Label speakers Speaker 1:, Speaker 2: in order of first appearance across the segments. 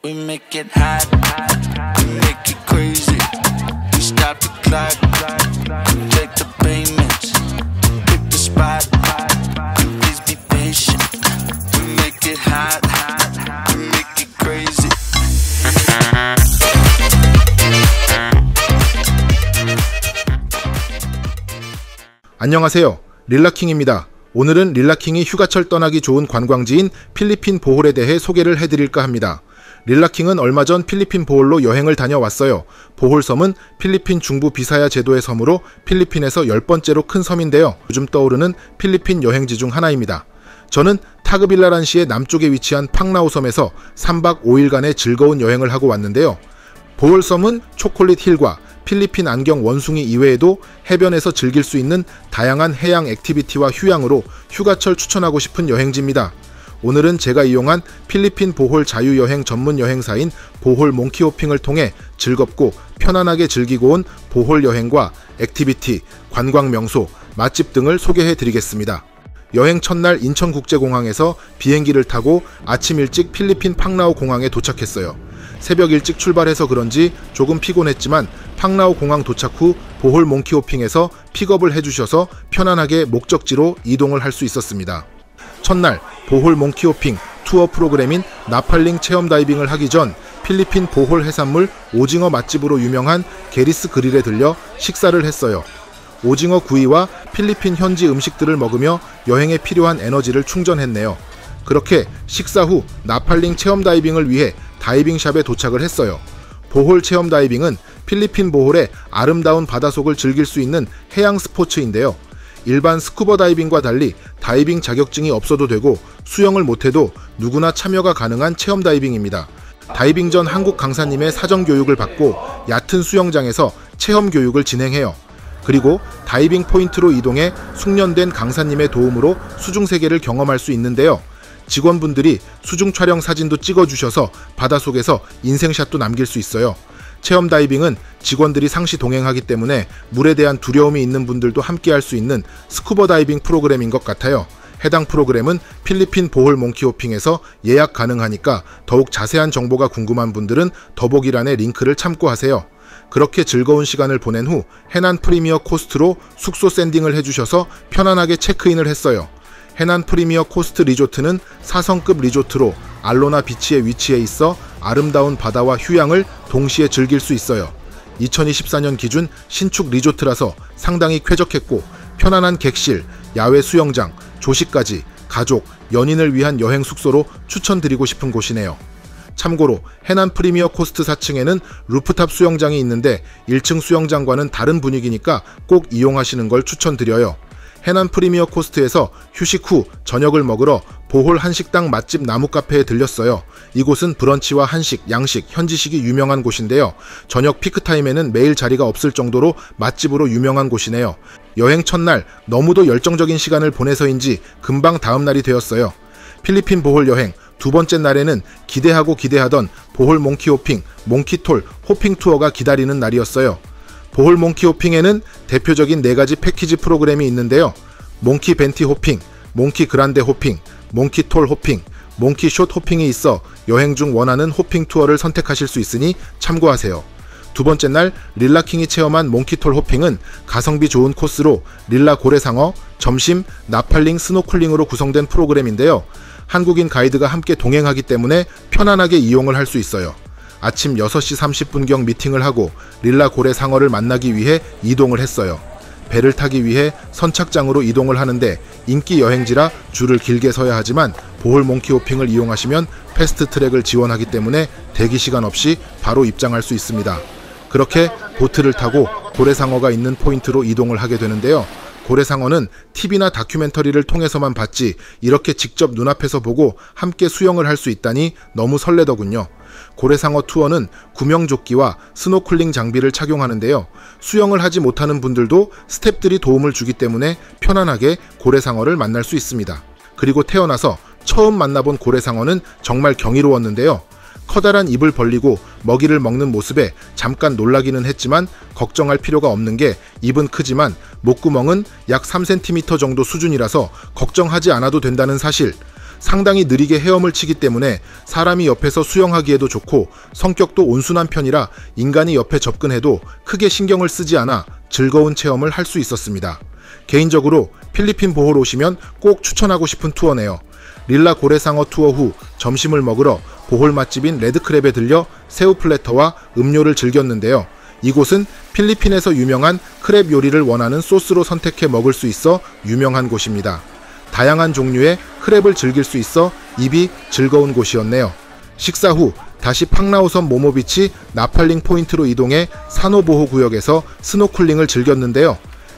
Speaker 1: We make it hot, we make it crazy. We stop the clock, check the payments, pick the spot. Please be patient. We make it hot, we make it crazy.
Speaker 2: 안녕하세요. 릴라킹입니다. 오늘은 릴라킹이 휴가철 떠나기 좋은 관광지인 필리핀 보홀에 대해 소개를 해드릴까 합니다. 릴라킹은 얼마 전 필리핀 보홀로 여행을 다녀왔어요. 보홀섬은 필리핀 중부 비사야 제도의 섬으로 필리핀에서 10번째로 큰 섬인데요. 요즘 떠오르는 필리핀 여행지 중 하나입니다. 저는 타그빌라란 시의 남쪽에 위치한 팡나우 섬에서 3박 5일간의 즐거운 여행을 하고 왔는데요. 보홀섬은 초콜릿 힐과 필리핀 안경 원숭이 이외에도 해변에서 즐길 수 있는 다양한 해양 액티비티와 휴양으로 휴가철 추천하고 싶은 여행지입니다. 오늘은 제가 이용한 필리핀 보홀 자유여행 전문 여행사인 보홀 몽키호핑을 통해 즐겁고 편안하게 즐기고 온 보홀 여행과 액티비티, 관광 명소, 맛집 등을 소개해 드리겠습니다. 여행 첫날 인천국제공항에서 비행기를 타고 아침 일찍 필리핀 팡나우 공항에 도착했어요. 새벽 일찍 출발해서 그런지 조금 피곤했지만 팡나우 공항 도착 후 보홀 몽키호핑에서 픽업을 해주셔서 편안하게 목적지로 이동을 할 수 있었습니다. 첫날 보홀 몽키호핑 투어 프로그램인 나팔링 체험 다이빙을 하기 전 필리핀 보홀 해산물 오징어 맛집으로 유명한 게리스 그릴에 들려 식사를 했어요. 오징어 구이와 필리핀 현지 음식들을 먹으며 여행에 필요한 에너지를 충전했네요. 그렇게 식사 후 나팔링 체험 다이빙을 위해 다이빙샵에 도착을 했어요. 보홀 체험 다이빙은 필리핀 보홀의 아름다운 바다속을 즐길 수 있는 해양 스포츠인데요. 일반 스쿠버 다이빙과 달리 다이빙 자격증이 없어도 되고 수영을 못해도 누구나 참여가 가능한 체험 다이빙입니다. 다이빙 전 한국 강사님의 사전 교육을 받고 얕은 수영장에서 체험 교육을 진행해요. 그리고 다이빙 포인트로 이동해 숙련된 강사님의 도움으로 수중 세계를 경험할 수 있는데요. 직원분들이 수중 촬영 사진도 찍어주셔서 바닷속에서 인생샷도 남길 수 있어요. 체험 다이빙은 직원들이 상시 동행하기 때문에 물에 대한 두려움이 있는 분들도 함께 할 수 있는 스쿠버 다이빙 프로그램인 것 같아요. 해당 프로그램은 필리핀 보홀 몽키호핑에서 예약 가능하니까 더욱 자세한 정보가 궁금한 분들은 더보기란의 링크를 참고하세요. 그렇게 즐거운 시간을 보낸 후 해난 프리미어 코스트로 숙소 샌딩을 해주셔서 편안하게 체크인을 했어요. 해난 프리미어 코스트 리조트는 4성급 리조트로 알로나 비치에 위치해 있어 아름다운 바다와 휴양을 동시에 즐길 수 있어요. 2024년 기준 신축 리조트라서 상당히 쾌적했고 편안한 객실, 야외 수영장, 조식까지 가족, 연인을 위한 여행 숙소로 추천드리고 싶은 곳이네요. 참고로 해난 프리미어 코스트 4층에는 루프탑 수영장이 있는데 1층 수영장과는 다른 분위기니까 꼭 이용하시는 걸 추천드려요. 해난 프리미어 코스트에서 휴식 후 저녁을 먹으러 보홀 한식당 맛집 나무카페에 들렸어요. 이곳은 브런치와 한식, 양식, 현지식이 유명한 곳인데요. 저녁 피크타임에는 매일 자리가 없을 정도로 맛집으로 유명한 곳이네요. 여행 첫날 너무도 열정적인 시간을 보내서인지 금방 다음날이 되었어요. 필리핀 보홀 여행 두 번째 날에는 기대하던 보홀 몽키호핑, 몽키톨, 호핑 투어가 기다리는 날이었어요. 보홀 몽키호핑에는 대표적인 4가지 패키지 프로그램이 있는데요. 몽키 벤티 호핑, 몽키 그란데 호핑, 몽키톨 호핑, 몽키숏 호핑이 있어 여행 중 원하는 호핑 투어를 선택하실 수 있으니 참고하세요. 두 번째 날 릴라킹이 체험한 몽키톨 호핑은 가성비 좋은 코스로 릴라 고래상어, 점심 나팔링 스노클링으로 구성된 프로그램인데요. 한국인 가이드가 함께 동행하기 때문에 편안하게 이용을 할 수 있어요. 아침 6시 30분경 미팅을 하고 릴라 고래상어를 만나기 위해 이동을 했어요. 배를 타기 위해 선착장으로 이동을 하는데 인기 여행지라 줄을 길게 서야 하지만 보홀 몽키호핑을 이용하시면 패스트트랙을 지원하기 때문에 대기시간 없이 바로 입장할 수 있습니다. 그렇게 보트를 타고 고래상어가 있는 포인트로 이동을 하게 되는데요. 고래상어는 TV나 다큐멘터리를 통해서만 봤지 이렇게 직접 눈앞에서 보고 함께 수영을 할 수 있다니 너무 설레더군요. 고래상어 투어는 구명조끼와 스노클링 장비를 착용하는데요. 수영을 하지 못하는 분들도 스태프들이 도움을 주기 때문에 편안하게 고래상어를 만날 수 있습니다. 그리고 태어나서 처음 만나본 고래상어는 정말 경이로웠는데요. 커다란 입을 벌리고 먹이를 먹는 모습에 잠깐 놀라기는 했지만 걱정할 필요가 없는 게 입은 크지만 목구멍은 약 3cm 정도 수준이라서 걱정하지 않아도 된다는 사실. 상당히 느리게 헤엄을 치기 때문에 사람이 옆에서 수영하기에도 좋고 성격도 온순한 편이라 인간이 옆에 접근해도 크게 신경을 쓰지 않아 즐거운 체험을 할 수 있었습니다. 개인적으로 필리핀 보홀 오시면 꼭 추천하고 싶은 투어네요. 릴라 고래상어 투어 후 점심을 먹으러 보홀 맛집인 레드크랩에 들려 새우 플래터와 음료를 즐겼는데요. 이곳은 필리핀에서 유명한 크랩 요리를 원하는 소스로 선택해 먹을 수 있어 유명한 곳입니다. 다양한 종류의 크랩을 즐길 수 있어 입이 즐거운 곳이었네요. 식사 후 다시 팡라오섬 모모비치 나팔링 포인트로 이동해 산호보호구역에서 스노클링을 즐겼는데요.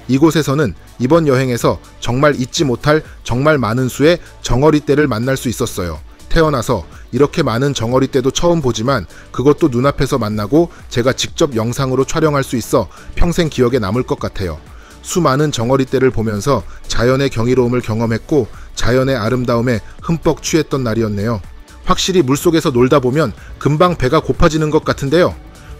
Speaker 2: 이곳에서는 이번 여행에서 정말 잊지 못할 정말 많은 수의 정어리떼를 만날 수 있었어요. 태어나서 이렇게 많은 정어리떼도 처음 보지만 그것도 눈앞에서 만나고 제가 직접 영상으로 촬영할 수 있어 평생 기억에 남을 것 같아요. 수많은 정어리떼를 보면서 자연의 경이로움을 경험했고 자연의 아름다움에 흠뻑 취했던 날이었네요. 확실히 물속에서 놀다 보면 금방 배가 고파지는 것 같은데요.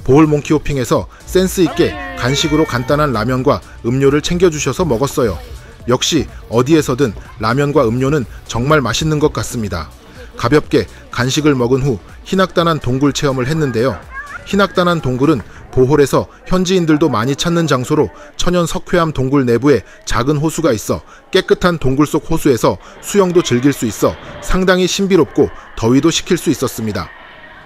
Speaker 2: 보홀 몽키 호핑에서 센스 있게 간식으로 간단한 라면과 음료를 챙겨주셔서 먹었어요. 역시 어디에서든 라면과 음료는 정말 맛있는 것 같습니다. 가볍게 간식을 먹은 후 희낙단한 동굴 체험을 했는데요. 희낙단한 동굴은 보홀에서 현지인들도 많이 찾는 장소로 천연 석회암 동굴 내부에 작은 호수가 있어 깨끗한 동굴 속 호수에서 수영도 즐길 수 있어 상당히 신비롭고 더위도 식힐 수 있었습니다.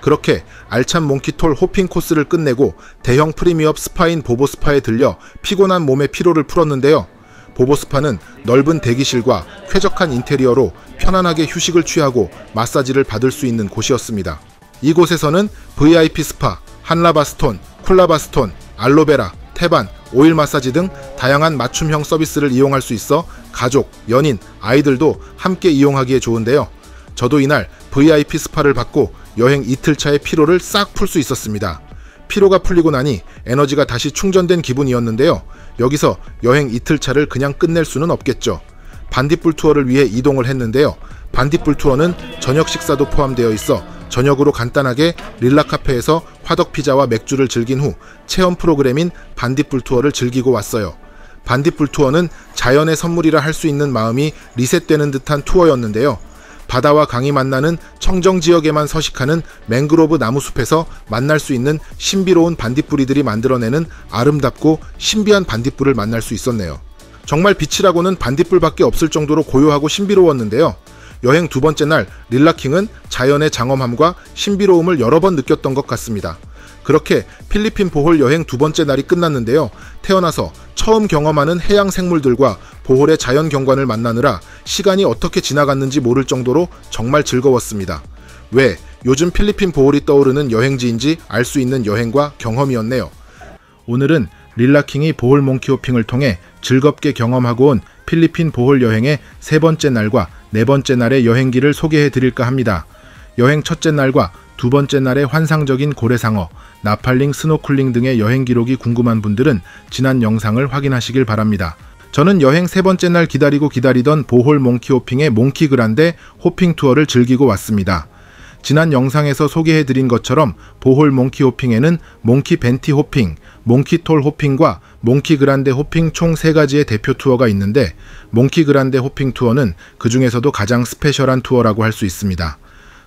Speaker 2: 그렇게 알찬 몽키톨 호핑 코스를 끝내고 대형 프리미엄 스파인 보보스파에 들려 피곤한 몸의 피로를 풀었는데요. 보보스파는 넓은 대기실과 쾌적한 인테리어로 편안하게 휴식을 취하고 마사지를 받을 수 있는 곳이었습니다. 이곳에서는 VIP 스파, 한라바스톤, 쿨라바스톤, 알로베라, 태반, 오일 마사지 등 다양한 맞춤형 서비스를 이용할 수 있어 가족, 연인, 아이들도 함께 이용하기에 좋은데요. 저도 이날 VIP 스파를 받고 여행 이틀차의 피로를 싹 풀 수 있었습니다. 피로가 풀리고 나니 에너지가 다시 충전된 기분이었는데요. 여기서 여행 이틀차를 그냥 끝낼 수는 없겠죠. 반딧불 투어를 위해 이동을 했는데요. 반딧불 투어는 저녁 식사도 포함되어 있어 저녁으로 간단하게 릴라 카페에서 화덕 피자와 맥주를 즐긴 후 체험 프로그램인 반딧불 투어를 즐기고 왔어요. 반딧불 투어는 자연의 선물이라 할 수 있는 마음이 리셋되는 듯한 투어였는데요. 바다와 강이 만나는 청정 지역에만 서식하는 맹그로브 나무숲에서 만날 수 있는 신비로운 반딧불이들이 만들어내는 아름답고 신비한 반딧불을 만날 수 있었네요. 정말 빛이라고는 반딧불밖에 없을 정도로 고요하고 신비로웠는데요. 여행 두 번째 날 릴라킹은 자연의 장엄함과 신비로움을 여러 번 느꼈던 것 같습니다. 그렇게 필리핀 보홀 여행 두 번째 날이 끝났는데요. 태어나서 처음 경험하는 해양 생물들과 보홀의 자연 경관을 만나느라 시간이 어떻게 지나갔는지 모를 정도로 정말 즐거웠습니다. 왜 요즘 필리핀 보홀이 떠오르는 여행지인지 알 수 있는 여행과 경험이었네요. 오늘은 릴라킹이 보홀 몽키 호핑을 통해 즐겁게 경험하고 온 필리핀 보홀 여행의 세 번째 날과 네 번째 날의 여행기를 소개해 드릴까 합니다. 여행 첫째 날과 두 번째 날의 환상적인 고래상어, 나팔링, 스노클링 등의 여행 기록이 궁금한 분들은 지난 영상을 확인하시길 바랍니다. 저는 여행 세 번째 날 기다리던 보홀 몽키 호핑의 몽키 그란데 호핑 투어를 즐기고 왔습니다. 지난 영상에서 소개해드린 것처럼 보홀 몽키 호핑에는 몽키 벤티 호핑, 몽키 톨 호핑과 몽키 그란데 호핑 총 3가지의 대표 투어가 있는데 몽키 그란데 호핑 투어는 그 중에서도 가장 스페셜한 투어라고 할 수 있습니다.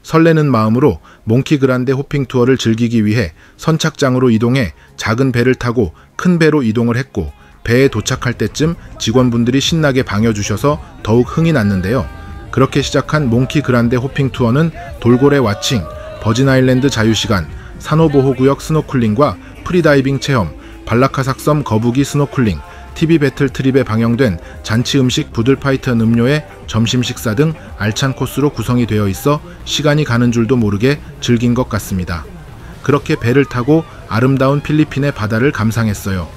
Speaker 2: 설레는 마음으로 몽키 그란데 호핑 투어를 즐기기 위해 선착장으로 이동해 작은 배를 타고 큰 배로 이동을 했고 배에 도착할 때쯤 직원분들이 신나게 방여주셔서 더욱 흥이 났는데요. 그렇게 시작한 몽키 그란데 호핑 투어는 돌고래 와칭, 버진아일랜드 자유시간, 산호보호구역 스노클링과 프리다이빙 체험, 발라카삭섬 거북이 스노클링, TV 배틀 트립에 방영된 잔치 음식 부들파이튼 음료의 점심 식사 등 알찬 코스로 구성이 되어 있어 시간이 가는 줄도 모르게 즐긴 것 같습니다. 그렇게 배를 타고 아름다운 필리핀의 바다를 감상했어요.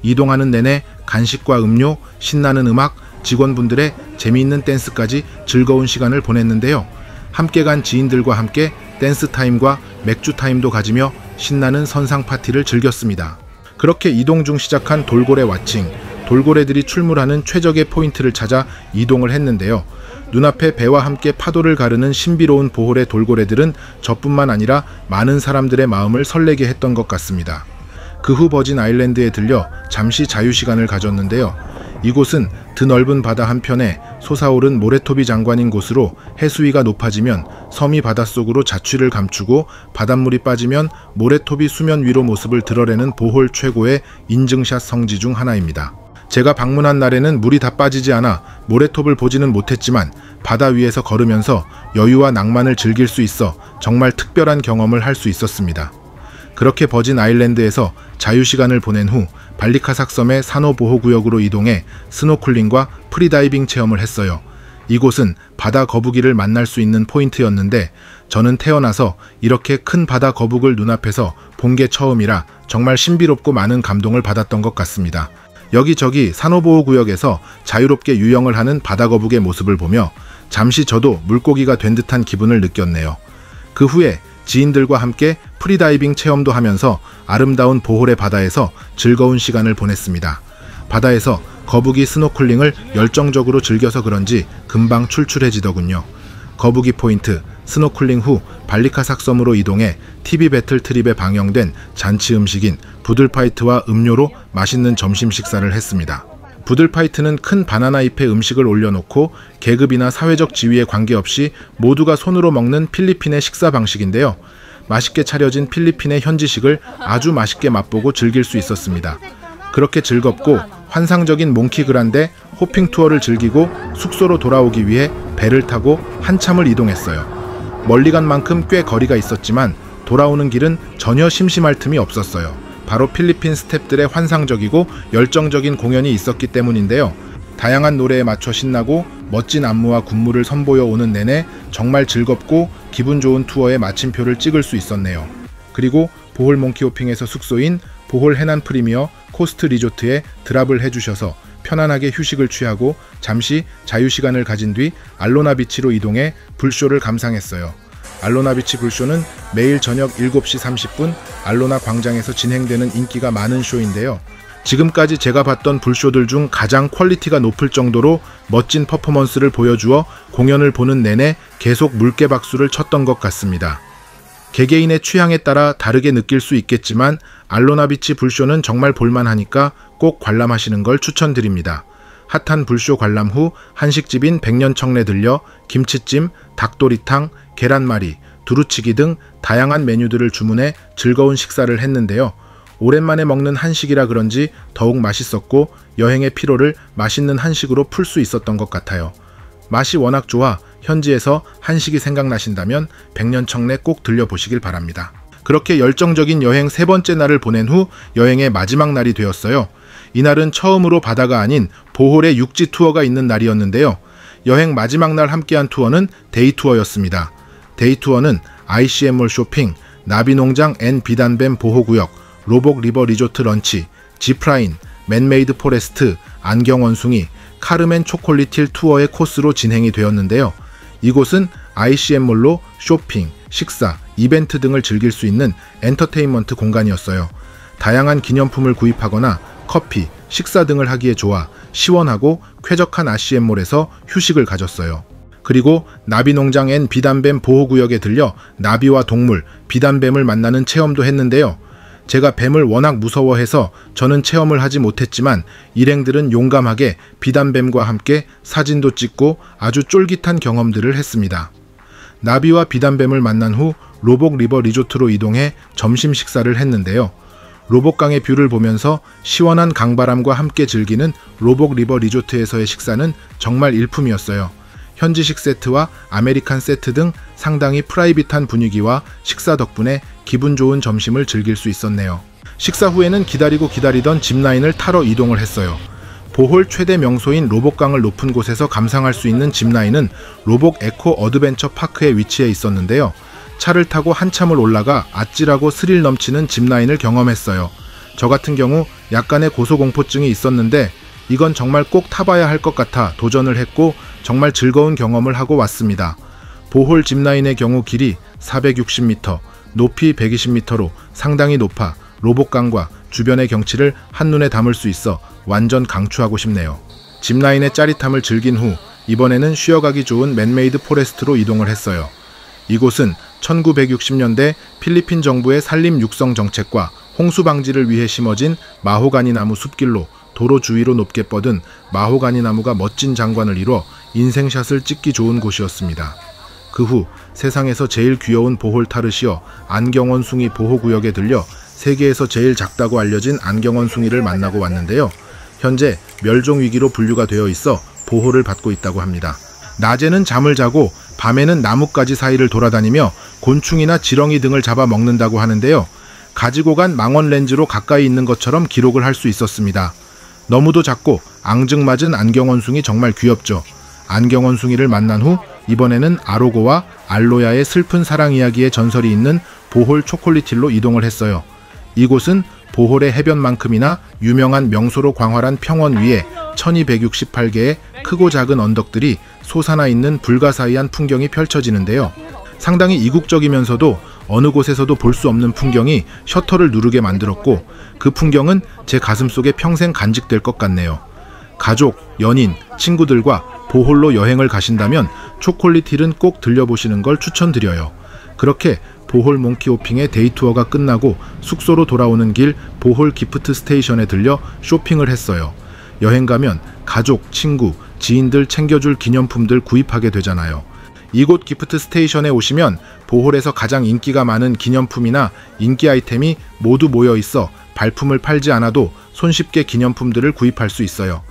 Speaker 2: 이동하는 내내 간식과 음료, 신나는 음악, 직원분들의 재미있는 댄스까지 즐거운 시간을 보냈는데요. 함께 간 지인들과 함께 댄스 타임과 맥주 타임도 가지며 신나는 선상 파티를 즐겼습니다. 그렇게 이동 중 시작한 돌고래 와칭, 돌고래들이 출몰하는 최적의 포인트를 찾아 이동을 했는데요. 눈앞에 배와 함께 파도를 가르는 신비로운 보홀의 돌고래들은 저뿐만 아니라 많은 사람들의 마음을 설레게 했던 것 같습니다. 그 후 버진 아일랜드에 들려 잠시 자유시간을 가졌는데요. 이곳은 드넓은 바다 한편에 솟아오른 모래톱이 장관인 곳으로 해수위가 높아지면 섬이 바닷속으로 자취를 감추고 바닷물이 빠지면 모래톱이 수면 위로 모습을 드러내는 보홀 최고의 인증샷 성지 중 하나입니다. 제가 방문한 날에는 물이 다 빠지지 않아 모래톱을 보지는 못했지만 바다 위에서 걸으면서 여유와 낭만을 즐길 수 있어 정말 특별한 경험을 할 수 있었습니다. 그렇게 버진 아일랜드에서 자유시간을 보낸 후 발리카삭 섬의 산호보호구역으로 이동해 스노클링과 프리다이빙 체험을 했어요. 이곳은 바다 거북이를 만날 수 있는 포인트였는데 저는 태어나서 이렇게 큰 바다 거북을 눈앞에서 본 게 처음이라 정말 신비롭고 많은 감동을 받았던 것 같습니다. 여기저기 산호보호구역에서 자유롭게 유영을 하는 바다거북의 모습을 보며 잠시 저도 물고기가 된 듯한 기분을 느꼈네요. 그 후에 지인들과 함께 프리다이빙 체험도 하면서 아름다운 보홀의 바다에서 즐거운 시간을 보냈습니다. 바다에서 거북이 스노클링을 열정적으로 즐겨서 그런지 금방 출출해지더군요. 거북이 포인트, 스노클링 후 발리카삭 섬으로 이동해 TV 배틀 트립에 방영된 잔치 음식인 부들파이트와 음료로 맛있는 점심 식사를 했습니다. 부들파이트는 큰 바나나 잎에 음식을 올려놓고 계급이나 사회적 지위에 관계없이 모두가 손으로 먹는 필리핀의 식사 방식인데요. 맛있게 차려진 필리핀의 현지식을 아주 맛있게 맛보고 즐길 수 있었습니다. 그렇게 즐겁고 환상적인 몽키 그란데 호핑 투어를 즐기고 숙소로 돌아오기 위해 배를 타고 한참을 이동했어요. 멀리 간 만큼 꽤 거리가 있었지만 돌아오는 길은 전혀 심심할 틈이 없었어요. 바로 필리핀 스태프들의 환상적이고 열정적인 공연이 있었기 때문인데요. 다양한 노래에 맞춰 신나고 멋진 안무와 군무를 선보여 오는 내내 정말 즐겁고 기분 좋은 투어의 마침표를 찍을 수 있었네요. 그리고 보홀 몽키호핑에서 숙소인 보홀 해난 프리미어 코스트 리조트에 드랍을 해주셔서 편안하게 휴식을 취하고 잠시 자유시간을 가진 뒤 알로나 비치로 이동해 불쇼를 감상했어요. 알로나 비치 불쇼는 매일 저녁 7시 30분 알로나 광장에서 진행되는 인기가 많은 쇼인데요. 지금까지 제가 봤던 불쇼들 중 가장 퀄리티가 높을 정도로 멋진 퍼포먼스를 보여주어 공연을 보는 내내 계속 물개 박수를 쳤던 것 같습니다. 개개인의 취향에 따라 다르게 느낄 수 있겠지만 알로나 비치 불쇼는 정말 볼만하니까 꼭 관람하시는 걸 추천드립니다. 핫한 불쇼 관람 후 한식집인 백년청래 들려 김치찜, 닭도리탕, 계란말이, 두루치기 등 다양한 메뉴들을 주문해 즐거운 식사를 했는데요. 오랜만에 먹는 한식이라 그런지 더욱 맛있었고 여행의 피로를 맛있는 한식으로 풀 수 있었던 것 같아요. 맛이 워낙 좋아 현지에서 한식이 생각나신다면 백년청래 꼭 들려보시길 바랍니다. 그렇게 열정적인 여행 3번째 날을 보낸 후 여행의 마지막 날이 되었어요. 이날은 처음으로 바다가 아닌 보홀의 육지 투어가 있는 날이었는데요. 여행 마지막 날 함께한 투어는 데이 투어였습니다. 데이 투어는 ICM몰 쇼핑, 나비농장 앤 비단뱀 보호구역, 로복 리버 리조트 런치, 지프라인, 맨메이드 포레스트, 안경원숭이, 카르멘 초콜릿 힐 투어의 코스로 진행이 되었는데요. 이곳은 ICM몰로 쇼핑, 식사, 이벤트 등을 즐길 수 있는 엔터테인먼트 공간이었어요. 다양한 기념품을 구입하거나 커피, 식사 등을 하기에 좋아 시원하고 쾌적한 ICM몰에서 휴식을 가졌어요. 그리고 나비농장 앤 비단뱀 보호구역에 들려 나비와 동물, 비단뱀을 만나는 체험도 했는데요. 제가 뱀을 워낙 무서워해서 저는 체험을 하지 못했지만 일행들은 용감하게 비단뱀과 함께 사진도 찍고 아주 쫄깃한 경험들을 했습니다. 나비와 비단뱀을 만난 후 로복 리버 리조트로 이동해 점심 식사를 했는데요. 로복강의 뷰를 보면서 시원한 강바람과 함께 즐기는 로복 리버 리조트에서의 식사는 정말 일품이었어요. 현지식 세트와 아메리칸 세트 등 상당히 프라이빗한 분위기와 식사 덕분에 기분 좋은 점심을 즐길 수 있었네요. 식사 후에는 기다리던 짚라인을 타러 이동을 했어요. 보홀 최대 명소인 로복강을 높은 곳에서 감상할 수 있는 짚라인은 로복 에코 어드벤처 파크에 위치해 있었는데요. 차를 타고 한참을 올라가 아찔하고 스릴 넘치는 짚라인을 경험했어요. 저 같은 경우 약간의 고소공포증이 있었는데 이건 정말 꼭 타봐야 할 것 같아 도전을 했고 정말 즐거운 경험을 하고 왔습니다. 보홀 짚라인의 경우 길이 460m, 높이 120m로 상당히 높아 로복강과 주변의 경치를 한눈에 담을 수 있어 완전 강추하고 싶네요. 짚라인의 짜릿함을 즐긴 후 이번에는 쉬어가기 좋은 맨메이드 포레스트로 이동을 했어요. 이곳은 1960년대 필리핀 정부의 산림 육성 정책과 홍수 방지를 위해 심어진 마호가니 나무 숲길로 도로 주위로 높게 뻗은 마호가니 나무가 멋진 장관을 이뤄 인생샷을 찍기 좋은 곳이었습니다. 그 후 세상에서 제일 귀여운 보홀 타르시어 안경원 숭이 보호구역에 들려 세계에서 제일 작다고 알려진 안경원 숭이를 만나고 왔는데요. 현재 멸종위기로 분류가 되어 있어 보호를 받고 있다고 합니다. 낮에는 잠을 자고 밤에는 나뭇가지 사이를 돌아다니며 곤충이나 지렁이 등을 잡아 먹는다고 하는데요. 가지고 간 망원 렌즈로 가까이 있는 것처럼 기록을 할 수 있었습니다. 너무도 작고 앙증맞은 안경원숭이 정말 귀엽죠. 안경원숭이를 만난 후 이번에는 아로고와 알로야의 슬픈 사랑 이야기의 전설이 있는 보홀 초콜릿 힐로 이동을 했어요. 이곳은 보홀의 해변만큼이나 유명한 명소로 광활한 평원 위에 1268개의 크고 작은 언덕들이 솟아나 있는 불가사의한 풍경이 펼쳐지는데요. 상당히 이국적이면서도 어느 곳에서도 볼 수 없는 풍경이 셔터를 누르게 만들었고 그 풍경은 제 가슴속에 평생 간직될 것 같네요. 가족, 연인, 친구들과 보홀로 여행을 가신다면 초콜릿 힐은 꼭 들려보시는 걸 추천드려요. 그렇게 보홀 몽키 호핑의 데이 투어가 끝나고 숙소로 돌아오는 길 보홀 기프트 스테이션에 들려 쇼핑을 했어요. 여행 가면 가족, 친구, 지인들 챙겨줄 기념품들 구입하게 되잖아요. 이곳 기프트 스테이션에 오시면 보홀에서 가장 인기가 많은 기념품이나 인기 아이템이 모두 모여 있어 발품을 팔지 않아도 손쉽게 기념품들을 구입할 수 있어요.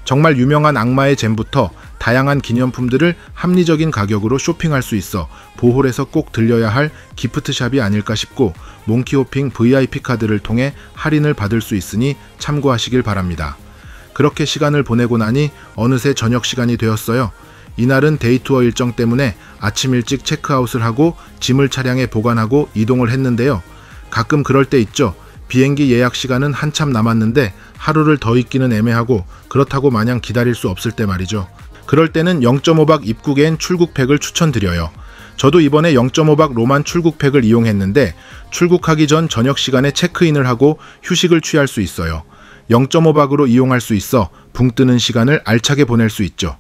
Speaker 2: 정말 유명한 악마의 잼부터 다양한 기념품들을 합리적인 가격으로 쇼핑할 수 있어 보홀에서 꼭 들려야 할 기프트샵이 아닐까 싶고 몽키호핑 VIP 카드를 통해 할인을 받을 수 있으니 참고하시길 바랍니다. 그렇게 시간을 보내고 나니 어느새 저녁 시간이 되었어요. 이날은 데이투어 일정 때문에 아침 일찍 체크아웃을 하고 짐을 차량에 보관하고 이동을 했는데요. 가끔 그럴 때 있죠. 비행기 예약 시간은 한참 남았는데 하루를 더 있기는 애매하고 그렇다고 마냥 기다릴 수 없을 때 말이죠. 그럴 때는 0.5박 입국엔 출국팩을 추천드려요. 저도 이번에 0.5박 로만 출국팩을 이용했는데 출국하기 전 저녁 시간에 체크인을 하고 휴식을 취할 수 있어요. 0.5박으로 이용할 수 있어 붕 뜨는 시간을 알차게 보낼 수 있죠.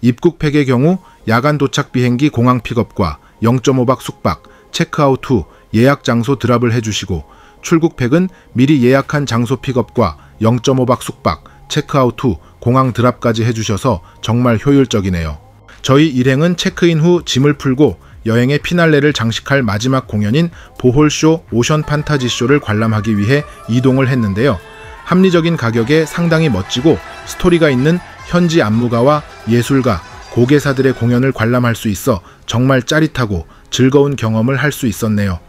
Speaker 2: 입국팩의 경우 야간 도착 비행기 공항 픽업과 0.5박 숙박, 체크아웃 후 예약 장소 드랍을 해주시고 출국팩은 미리 예약한 장소 픽업과 0.5박 숙박, 체크아웃 후 공항 드랍까지 해주셔서 정말 효율적이네요. 저희 일행은 체크인 후 짐을 풀고 여행의 피날레를 장식할 마지막 공연인 보홀쇼 오션 판타지 쇼를 관람하기 위해 이동을 했는데요. 합리적인 가격에 상당히 멋지고 스토리가 있는 현지 안무가와 예술가, 고개사들의 공연을 관람할 수 있어 정말 짜릿하고 즐거운 경험을 할 수 있었네요.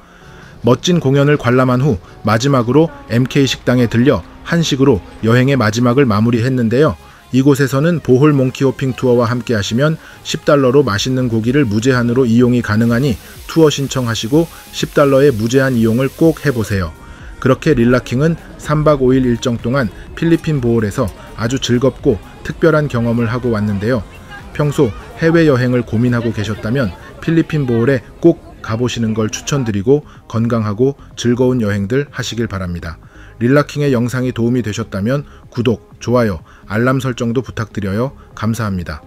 Speaker 2: 멋진 공연을 관람한 후 마지막으로 MK 식당에 들려 한식으로 여행의 마지막을 마무리했는데요. 이곳에서는 보홀 몽키호핑 투어와 함께 하시면 $10로 맛있는 고기를 무제한으로 이용이 가능하니 투어 신청하시고 $10의 무제한 이용을 꼭 해보세요. 그렇게 릴라킹은 3박 5일 일정 동안 필리핀 보홀에서 아주 즐겁고 특별한 경험을 하고 왔는데요. 평소 해외여행을 고민하고 계셨다면 필리핀 보홀에 꼭 가보시는 걸 추천드리고 건강하고 즐거운 여행들 하시길 바랍니다. 릴라킹의 영상이 도움이 되셨다면 구독, 좋아요, 알람 설정도 부탁드려요. 감사합니다.